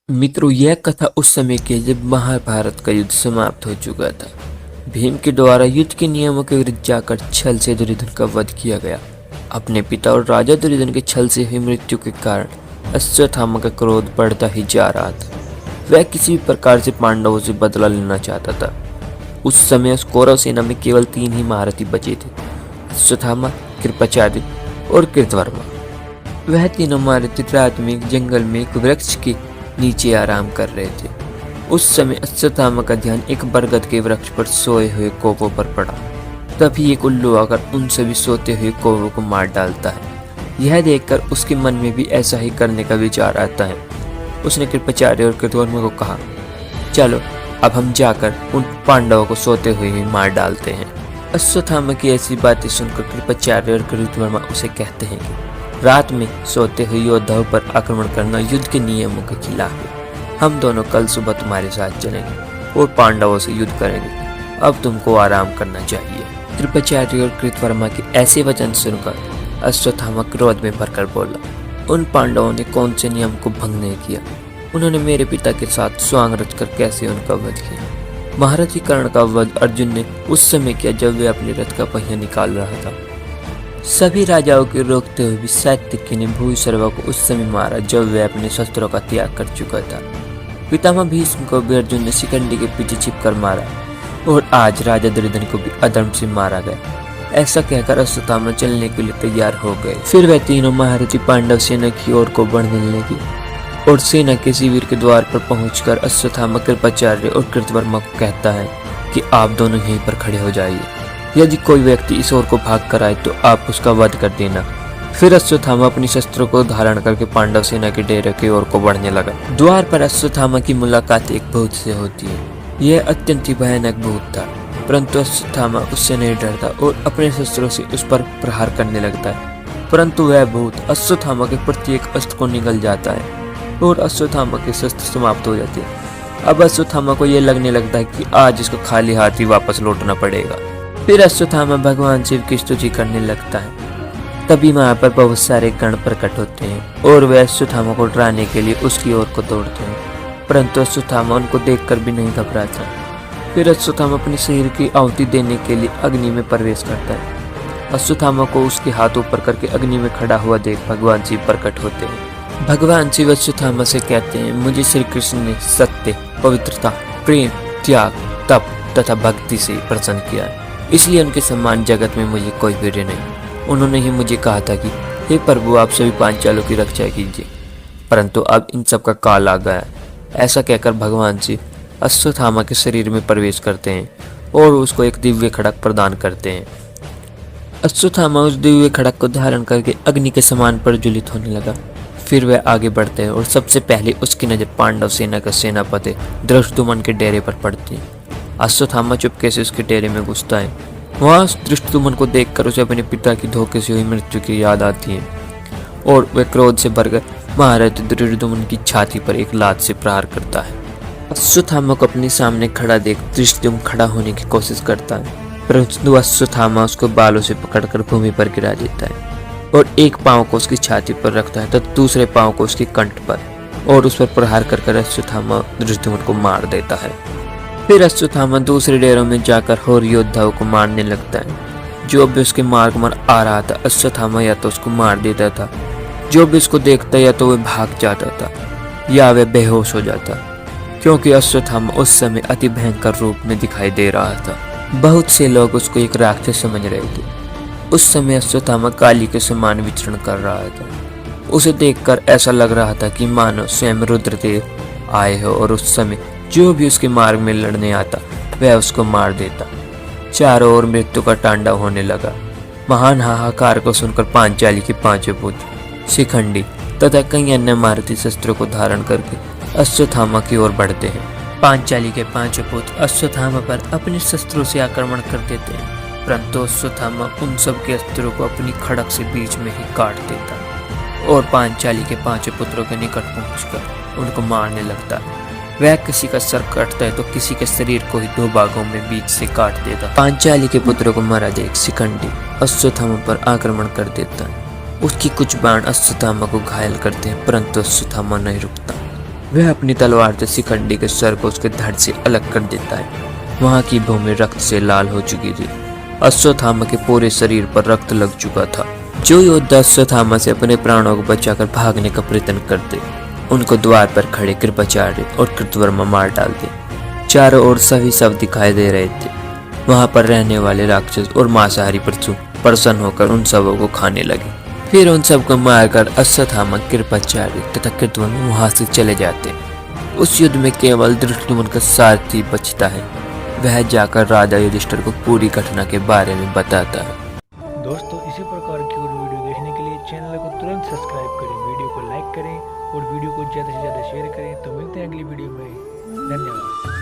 मित्रों, यह कथा उस समय की है जब महाभारत का युद्ध समाप्त हो चुका था। भीम के द्वारा युद्ध के नियमों के विरुद्ध जाकर छल से दुर्योधन का वध किया गया। अपने पिता और राजा दुर्योधन के छल से हुई मृत्यु के कारण अश्वत्थामा का क्रोध बढ़ता ही जा रहा था। वह किसी भी प्रकार से पांडवों से बदला लेना चाहता था। उस समय उस कौरव सेना में केवल 3 ही महारथी बचे थे, अश्वत्थामा, कृपाचार्य और कृतवर्मा। वह तीनों महारथी रात में एक जंगल में एक वृक्ष के नीचे आराम कर रहे थे। उस समय अश्वत्थामा का ध्यान एक बरगद के वृक्ष पर सोए हुए कौवों पर पड़ा। तभी एक उल्लू आकर उन सभी सोते हुए कौवों को मार डालता है। यह देखकर उसके मन में भी ऐसा ही करने का विचार आता है। उसने कृपाचार्य और कृतवर्मा को कहा, चलो अब हम जाकर उन पांडवों को सोते हुए ही मार डालते हैं। अश्वत्थामा की ऐसी बातें सुनकर कृपाचार्य और कृतवर्मा उसे कहते हैं कि रात में सोते हुए योद्धाओं पर आक्रमण करना युद्ध के नियमों के खिलाफ है। हम दोनों कल सुबह तुम्हारे साथ चलेंगे और पांडवों से युद्ध करेंगे। अब तुमको आराम करना चाहिए। कृपाचार्य और कृतवर्मा के ऐसे वचन सुनकर अश्वत्थामा क्रोध में भरकर बोला, उन पांडवों ने कौन से नियम को भंग नहीं किया? उन्होंने मेरे पिता के साथ स्वांग रचकर कैसे उनका वध किया? महारथी कर्ण का वध अर्जुन ने उस समय किया जब वे अपने रथ का पहिया निकाल रहा था। सभी राजाओं के रोकते हुए भी सात्विकी ने भूरिश्रवा को उस समय मारा जब वह अपने शस्त्रों का त्याग कर चुका था। पितामह भीष्म को भी अर्जुन ने शिखंडी के पीछे छिपकर मारा और आज राजा दुर्योधन को भी अधर्म से मारा गया। ऐसा कहकर अश्वत्थामा चलने के लिए तैयार हो गए। फिर वह तीनों महारथी पांडव सेना की ओर को बढ़ने लगी और सेना के शिविर के द्वार पर पहुंचकर अश्वत्थामा कृपाचार्य और कृतवर्मा को कहता है कि आप दोनों यहीं पर खड़े हो जाइए। यदि कोई व्यक्ति इस ओर को भाग कर आए तो आप उसका वध कर देना। फिर अश्वत्थामा अपनी शस्त्रों को धारण करके पांडव सेना के डेरे की ओर को बढ़ने लगा। द्वार पर अश्वत्थामा की मुलाकात एक भूत से होती है। यह अत्यंत ही भयानक भूत था, परंतु अश्वत्थामा उससे नहीं डरता और अपने शस्त्रों से उस पर प्रहार करने लगता है। परंतु वह भूत अश्वत्थामा के प्रत्येक अस्त्र को निगल जाता है और अश्वत्थामा के शस्त्र समाप्त हो जाते हैं। अब अश्वत्थामा को यह लगने लगता है कि आज इसको खाली हाथ ही वापस लौटना पड़ेगा। फिर अश्वत्थामा भगवान शिव की स्तुति करने लगता है। तभी वहां पर बहुत सारे गण प्रकट होते हैं और वे अश्वत्थामा को डराने के लिए उसकी ओर को दौड़ते हैं, परंतु अश्वत्थामा उनको देखकर भी नहीं घबराता। फिर अश्वत्थामा अपने शरीर की आहुति देने के लिए अग्नि में प्रवेश करता है। अश्वत्थामा को उसके हाथ ऊपर करके अग्नि में खड़ा हुआ देख भगवान शिव प्रकट होते हैं। भगवान शिव अश्वत्थामा से कहते हैं, मुझे श्री कृष्ण ने सत्य, पवित्रता, प्रेम, त्याग, तप तथा भक्ति से प्रसन्न किया है, इसलिए उनके सम्मान जगत में मुझे कोई प्रिय नहीं। उन्होंने ही मुझे कहा था कि हे प्रभु, आप सभी पांचालों की रक्षा कीजिए, परंतु अब इन सब का काल आ गया है। ऐसा कहकर भगवान शिव अश्वत्थामा के शरीर में प्रवेश करते हैं और उसको एक दिव्य खड़ग प्रदान करते हैं। अश्वत्थामा उस दिव्य खड़ग को धारण करके अग्नि के समान प्रज्वलित होने लगा। फिर वह आगे बढ़ते हैं और सबसे पहले उसकी नजर पांडव सेना का सेनापति धृष्टद्युम्न के डेरे पर पड़ती है। अश्वत्थामा चुपके से उसके डेरे में घुसता है। वहां धृष्टद्युम्न को देखकर उसे अपने पिता की धोखे से हुई मृत्यु की याद आती है और वह क्रोध से भरकर महारथी धृष्टद्युम्न की छाती पर एक लात से प्रहार करता है। अश्वत्थामा को अपने सामने खड़ा देख धृष्टद्युम्न खड़ा होने की कोशिश करता है, परंतु अश्वत्थामा उसको बालों से पकड़कर भूमि पर गिरा देता है और एक पांव को उसकी छाती पर रखता है तो दूसरे पांव को उसकी कंठ पर और उस पर प्रहार कर अश्वत्थामा धृष्टद्युम्न को मार देता है। फिर अश्वत्थामा दूसरे डेरों में जाकर और योद्धाओं को मारने लगता है। जो भी उसके मार्ग में आ रहा था, अश्वत्थामा या तो उसको मार देता था, जो भी उसको देखता या तो वह भाग जाता था या वह बेहोश हो जाता, क्योंकि अश्वत्थामा उस समय अति भयंकर रूप में दिखाई दे रहा था। बहुत से लोग उसको एक राक्षस समझ रहे थे। उस समय अश्वत्थामा काली के समान विचरण कर रहा था। उसे देखकर ऐसा लग रहा था कि मानो स्वयं रुद्रदेव आए हो और उस समय जो भी उसके मार्ग में लड़ने आता वह उसको मार देता। चारों ओर मृत्यु का तांडव होने लगा। महान हाहाकार को सुनकर पांचाली के 5 पुत्र शिखंडी तथा कई अन्य महारथी शस्त्रों को धारण करके अश्वत्थामा की ओर बढ़ते हैं। पांचाली के 5 पुत्र अश्वत्थामा पर अपने शस्त्रों से आक्रमण कर देते हैं, परंतु अश्वत्थामा उन सब के अस्त्रों को अपनी खड़ग से बीच में ही काट देता और पांचाली के 5 पुत्रों के निकट पहुंचकर उनको मारने लगता है। वह किसी का सर काटता है तो किसी के शरीर को ही 2 भागों में बीच से काट देता। पांचाली के पुत्रों को मारा देख शिखंडी अश्वत्थामा पर आक्रमण कर देता है। उसकी कुछ बाण अश्वत्थामा को घायल करते हैं, परंतु अश्वत्थामा नहीं रुकता। वह अपनी तलवार से शिखंडी के सर को उसके धड़ से अलग कर देता है। वहां की भूमि रक्त से लाल हो चुकी थी। अश्वत्थामा के पूरे शरीर पर रक्त लग चुका था। जो योद्धा अश्वत्थामा से अपने प्राणों को बचाकर भागने का प्रयत्न करते, उनको द्वार पर खड़े कृपाचार्य और कृतवर्मा मार डालते। चारों ओर सभी शव दिखाई दे रहे थे। वहां पर रहने वाले राक्षस और मांसाहारी पशु प्रसन्न होकर उन शवों को खाने लगे। फिर उन सबको मारकर अश्वत्थामा, कृपाचार्य तथा कृतवर्मा वहां से चले जाते। उस युद्ध में केवल धृष्टद्युम्न का सारथी बचता है। वह जाकर राजा युधिष्ठिर को पूरी घटना के बारे में बताता है। दोस्तों, इसी प्रकार की और वीडियो देखने के लिए चैनल को तुरंत सब्सक्राइब करें, वीडियो को लाइक करें और वीडियो को ज़्यादा से ज़्यादा शेयर करें। तो मिलते हैं अगली वीडियो में। धन्यवाद।